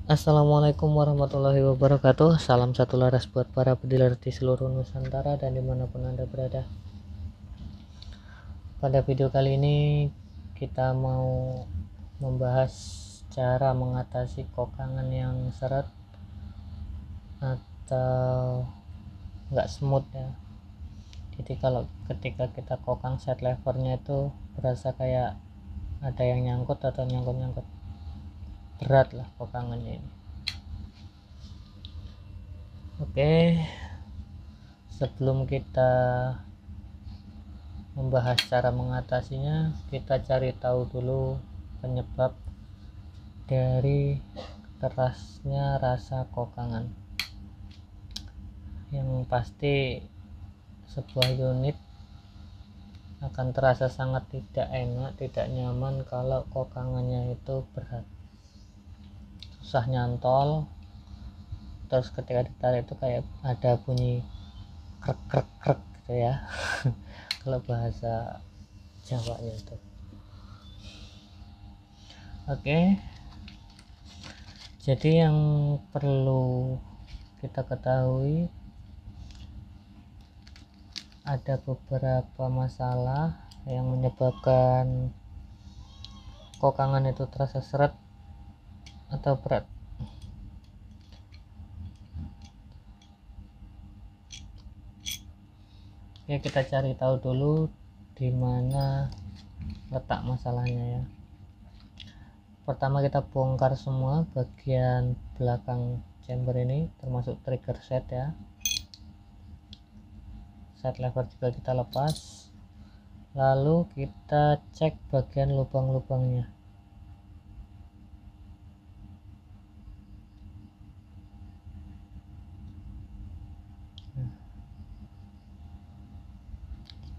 Assalamualaikum warahmatullahi wabarakatuh. Salam satu laras buat para pediler di seluruh Nusantara dan dimanapun Anda berada. Pada video kali ini kita mau membahas cara mengatasi kokangan yang seret atau nggak smooth ya. Jadi kalau ketika kita kokang set levernya itu berasa kayak ada yang nyangkut atau nyangkut-nyangkut, berat lah kokangannya ini. Oke, sebelum kita membahas cara mengatasinya, kita cari tahu dulu penyebab dari kerasnya rasa kokangan. Yang pasti sebuah unit akan terasa sangat tidak enak, tidak nyaman kalau kokangannya itu berat, susah nyantol, terus ketika ditarik itu kayak ada bunyi krek krek krek gitu ya kalau bahasa Jawanya itu. Oke, jadi yang perlu kita ketahui ada beberapa masalah yang menyebabkan kokangan itu terasa seret atau berat. Oke, kita cari tahu dulu di mana letak masalahnya ya. Pertama kita bongkar semua bagian belakang chamber ini, termasuk trigger set ya. Set lever juga kita lepas. Lalu kita cek bagian lubang-lubangnya.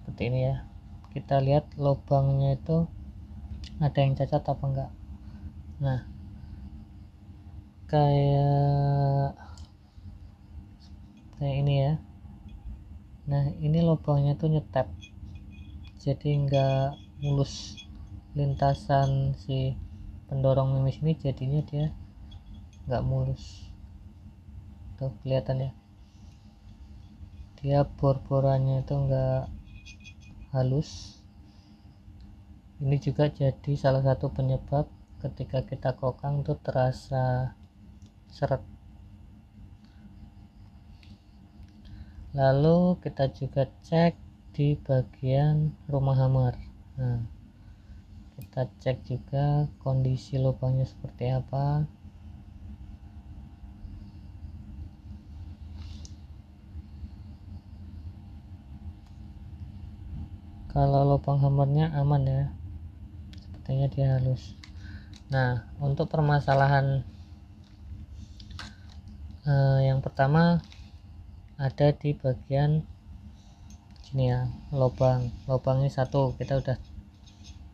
Seperti ini ya. Kita lihat lubangnya itu ada yang cacat apa enggak. Nah, kayak ini ya. Nah, ini lubangnya tuh nyetep, jadi enggak mulus lintasan si pendorong mimis ini, jadinya dia enggak mulus. Tuh kelihatan ya, dia bor-borannya itu enggak halus. Ini juga jadi salah satu penyebab ketika kita kokang tuh terasa seret. Lalu kita juga cek di bagian rumah hammer. Nah, kita cek juga kondisi lubangnya seperti apa. Kalau lubang hammernya aman ya, sepertinya dia halus. Nah, untuk permasalahan yang pertama ada di bagian sini ya, lubang ini satu, kita udah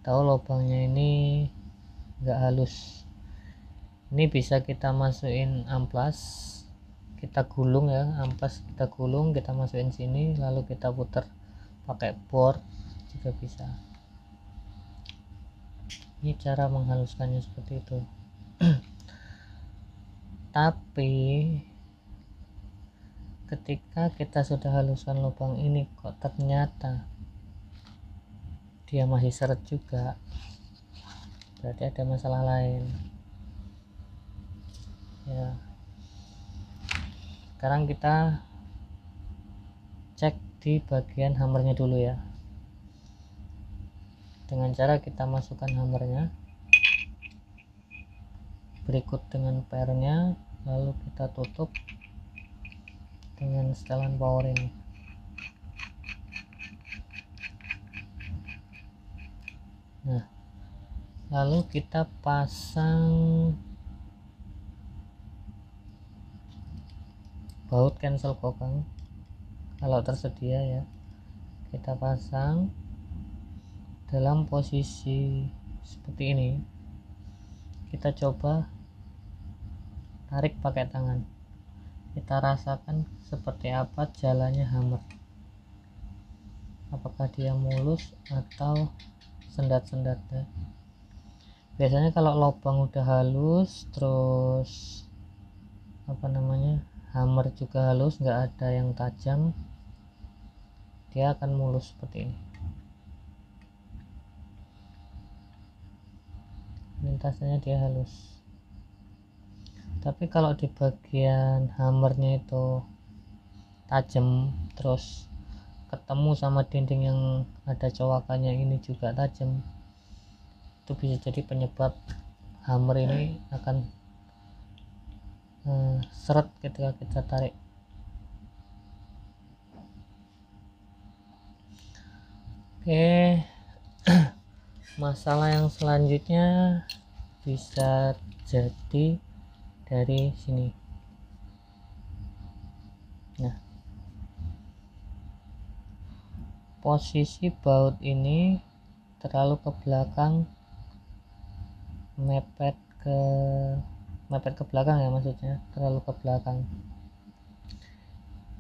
tahu lubangnya ini enggak halus. Ini bisa kita masukin amplas, kita gulung ya, amplas kita gulung, kita masukin sini, lalu kita putar pakai bor juga bisa. Ini cara menghaluskannya seperti itu. Tapi ketika kita sudah haluskan lubang ini kok ternyata dia masih seret juga, berarti ada masalah lain ya. Sekarang kita cek di bagian hammernya dulu ya, dengan cara kita masukkan hammernya berikut dengan pernya, lalu kita tutup dengan setelan power ini. Nah, lalu kita pasang baut cancel kokang kalau tersedia ya. Kita pasang dalam posisi seperti ini. Kita coba tarik pakai tangan, kita rasakan seperti apa jalannya hammer, apakah dia mulus atau sendat-sendatnya. Biasanya kalau lubang udah halus, terus hammer juga halus, nggak ada yang tajam, dia akan mulus seperti ini. Lintasannya dia halus. Tapi kalau di bagian hammernya itu tajam, terus ketemu sama dinding yang ada cowakannya ini juga tajam, itu bisa jadi penyebab hammer ini akan seret ketika kita tarik. Oke, masalah yang selanjutnya bisa jadi dari sini. Nah, posisi baut ini terlalu ke belakang, mepet ke belakang ya, maksudnya terlalu ke belakang.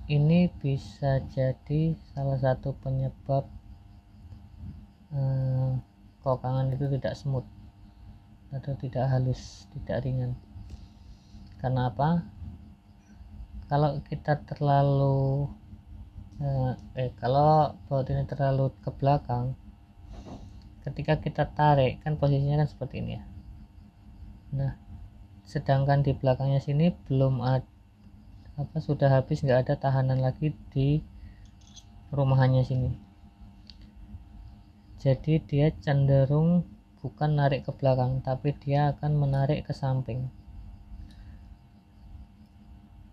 Ini bisa jadi salah satu penyebab kokangan itu tidak smooth atau tidak halus, tidak ringan. Karena apa? Kalau kita terlalu kalau baut ini terlalu ke belakang, ketika kita tarik kan posisinya kan seperti ini ya. Nah, sedangkan di belakangnya sini belum ada sudah habis, nggak ada tahanan lagi di rumahannya sini. Jadi dia cenderung bukan narik ke belakang, tapi dia akan menarik ke samping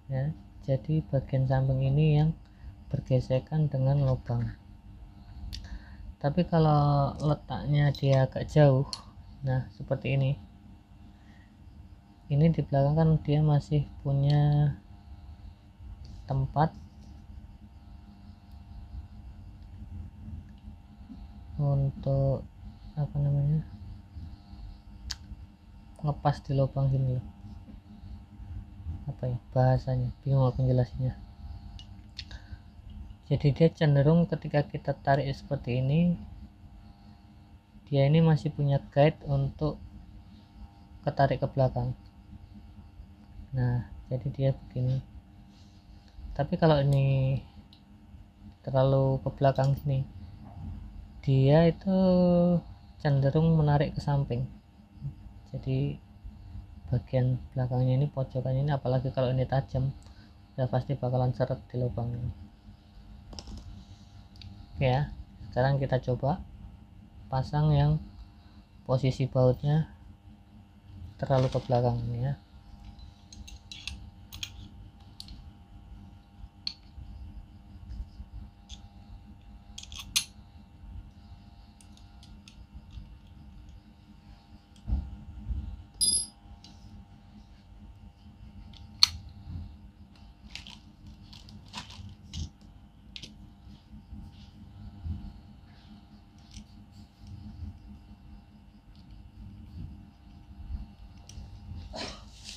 ya. Jadi bagian samping ini yang bergesekan dengan lubang. Tapi kalau letaknya dia agak jauh, nah seperti ini di belakang kan dia masih punya tempat untuk ngepas di lubang sini loh. Bahasanya bingung aku jelasinnya. Jadi dia cenderung ketika kita tarik seperti ini, dia ini masih punya guide untuk ketarik ke belakang. Nah, jadi dia begini. Tapi kalau ini terlalu ke belakang sini, dia itu cenderung menarik ke samping. Jadi bagian belakangnya ini, pojokannya ini, apalagi kalau ini tajam, ya pasti bakalan seret di lubang ini. Oke ya, sekarang kita coba pasang yang posisi bautnya terlalu ke belakang ini ya.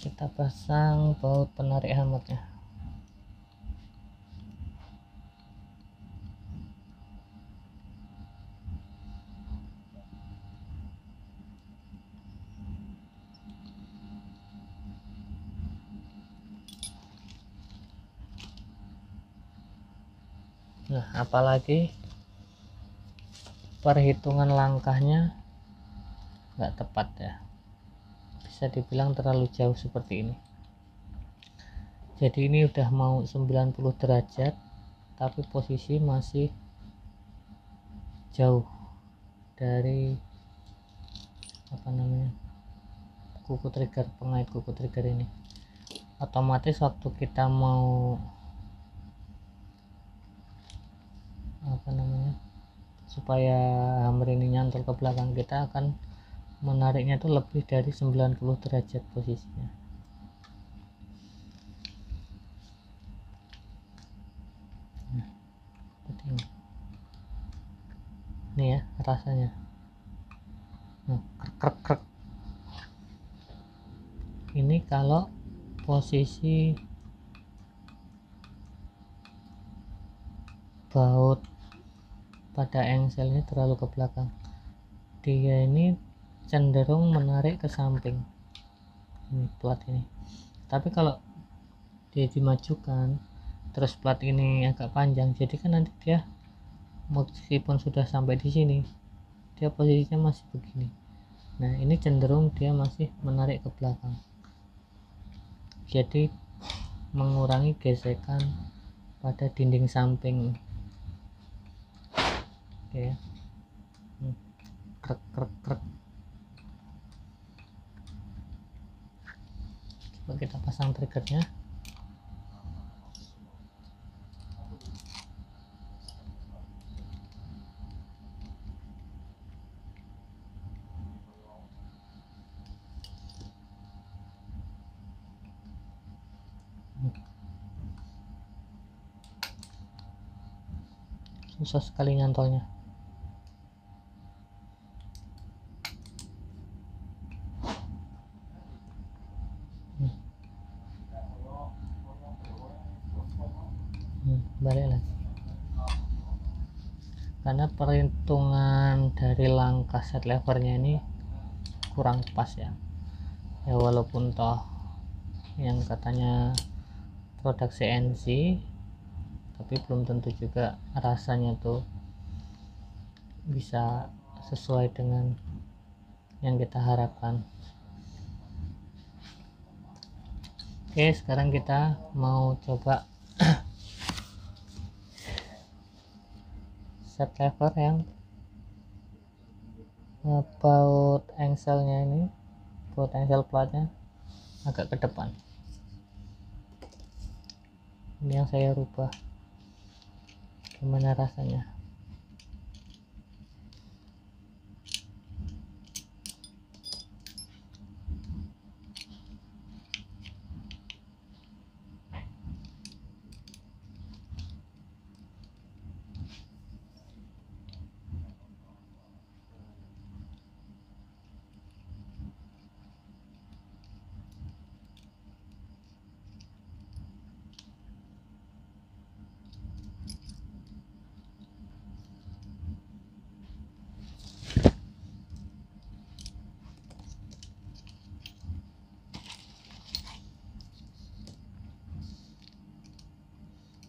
Kita pasang baut penarik hammernya. Nah, apalagi perhitungan langkahnya nggak tepat ya, bisa dibilang terlalu jauh seperti ini. Jadi ini udah mau 90 derajat tapi posisi masih jauh dari kuku trigger, pengait kuku trigger ini. Otomatis waktu kita mau supaya hammer ini nyantol ke belakang, kita akan menariknya itu lebih dari 90 derajat posisinya. Nah, seperti ini ya rasanya. Nah, krek krek. Ini kalau posisi baut pada engselnya terlalu ke belakang, dia ini cenderung menarik ke samping ini plat ini. Tapi kalau dia dimajukan terus plat ini agak panjang, jadi kan nanti dia meskipun sudah sampai di sini dia posisinya masih begini. Nah ini cenderung dia masih menarik ke belakang, jadi mengurangi gesekan pada dinding samping. Oke ya. Krek krek krek. Coba kita pasang triggernya. Susah sekali nyantolnya. Balik lagi karena perhitungan dari langkah set levernya ini kurang pas ya. Ya walaupun toh yang katanya produk CNC, tapi belum tentu juga rasanya tuh bisa sesuai dengan yang kita harapkan. Oke, sekarang kita mau coba set lever yang baut engselnya ini, baut engsel platnya agak ke depan. Ini yang saya rubah, gimana rasanya.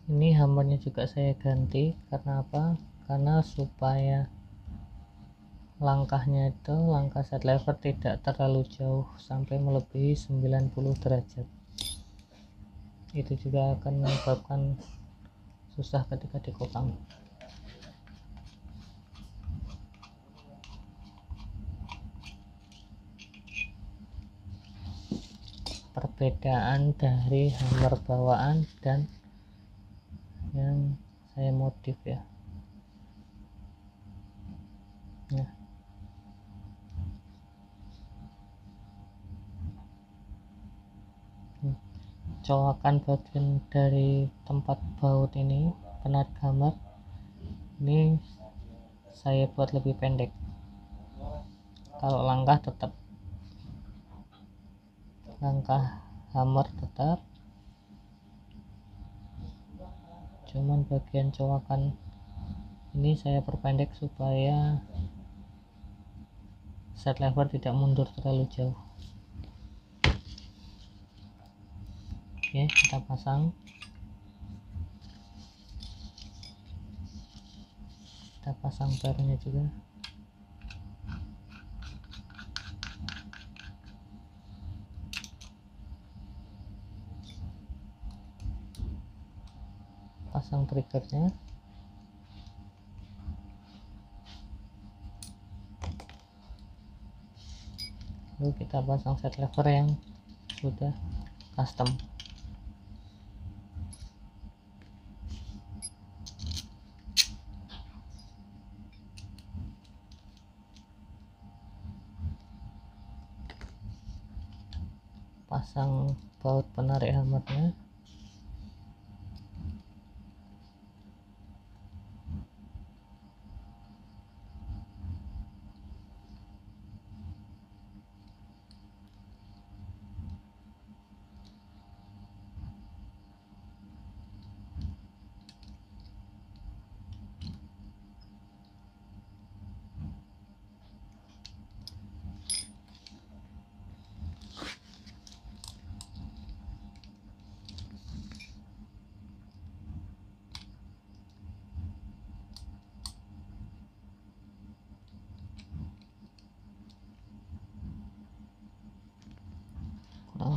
Ini hammernya juga saya ganti, karena apa? Karena supaya langkahnya itu, langkah set lever tidak terlalu jauh sampai melebihi 90 derajat. Itu juga akan menyebabkan susah ketika dikopang. Perbedaan dari hammer bawaan dan yang saya modif ya. Nah, colokan bagian dari tempat baut ini, penarik hammer ini saya buat lebih pendek. Kalau langkah tetap, langkah hammer tetap, cuman bagian colokan ini saya perpendek supaya set lever tidak mundur terlalu jauh. Oke, kita pasang pernya juga. Pasang triggernya. Lalu kita pasang set lever yang sudah custom. Pasang baut penarik hammernya.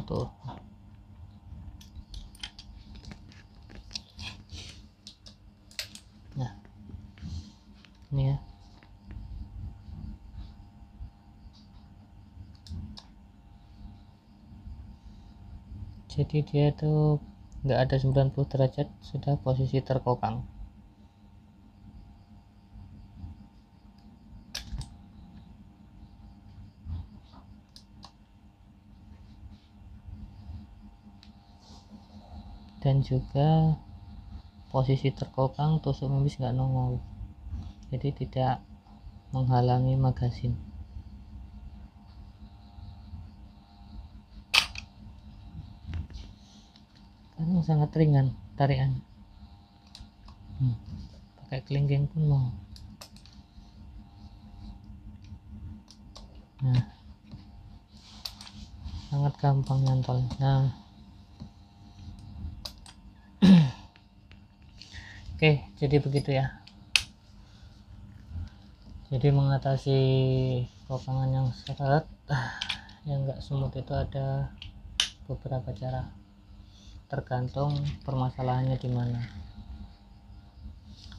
tuh. Nah ini ya, jadi dia tuh nggak ada 90 derajat, sudah posisi terkokang. Dan juga posisi terkokang tusuk mimis nggak nongol, jadi tidak menghalangi magasin. Karena sangat ringan tarikan, pakai kelingking pun mau. Nah sangat gampang nyantol. Nah oke, jadi begitu ya. Jadi mengatasi kokangan yang seret, yang enggak smooth itu ada beberapa cara, tergantung permasalahannya di mana.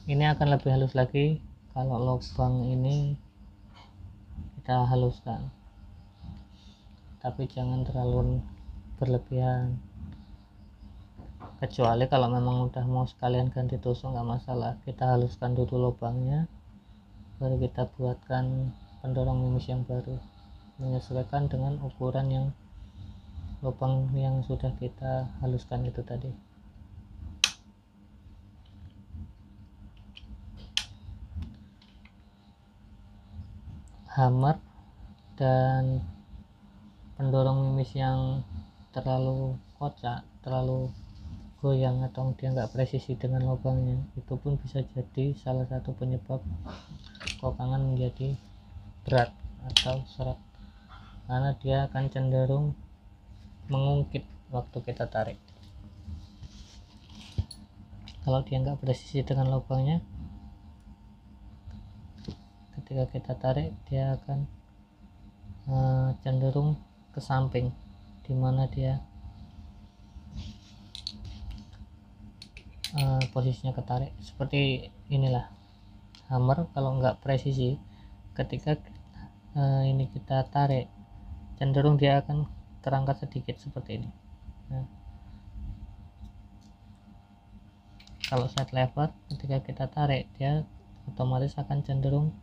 Ini akan lebih halus lagi kalau lubang ini kita haluskan, tapi jangan terlalu berlebihan. Kecuali kalau memang udah mau sekalian ganti tusuk nggak masalah, kita haluskan dulu lubangnya, baru kita buatkan pendorong mimis yang baru, menyesuaikan dengan ukuran yang lubang yang sudah kita haluskan itu tadi. Hammer dan pendorong mimis yang terlalu kocak, terlalu goyang, atau dia nggak presisi dengan lubangnya, itu pun bisa jadi salah satu penyebab kokangan menjadi berat atau seret, karena dia akan cenderung mengungkit waktu kita tarik. Kalau dia nggak presisi dengan lubangnya, ketika kita tarik dia akan cenderung ke samping, dimana dia posisinya ketarik. Seperti inilah hammer, kalau nggak presisi, ketika ini kita tarik, cenderung dia akan terangkat sedikit seperti ini. Nah, kalau side lever, ketika kita tarik, dia otomatis akan cenderung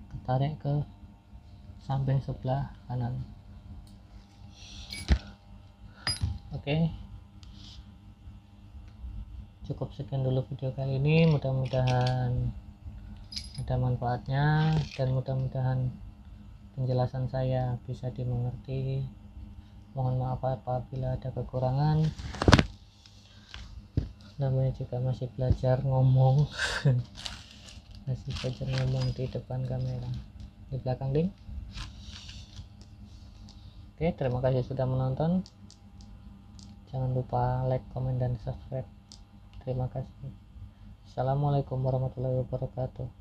ketarik ke samping sebelah kanan. Oke, cukup sekian dulu video kali ini. Mudah-mudahan ada manfaatnya, dan mudah-mudahan penjelasan saya bisa dimengerti. Mohon maaf apabila ada kekurangan, namanya juga masih belajar ngomong masih belajar ngomong di depan kamera, di belakang link. Oke, terima kasih sudah menonton. Jangan lupa like, komen, dan subscribe. Terima kasih. Assalamualaikum warahmatullahi wabarakatuh.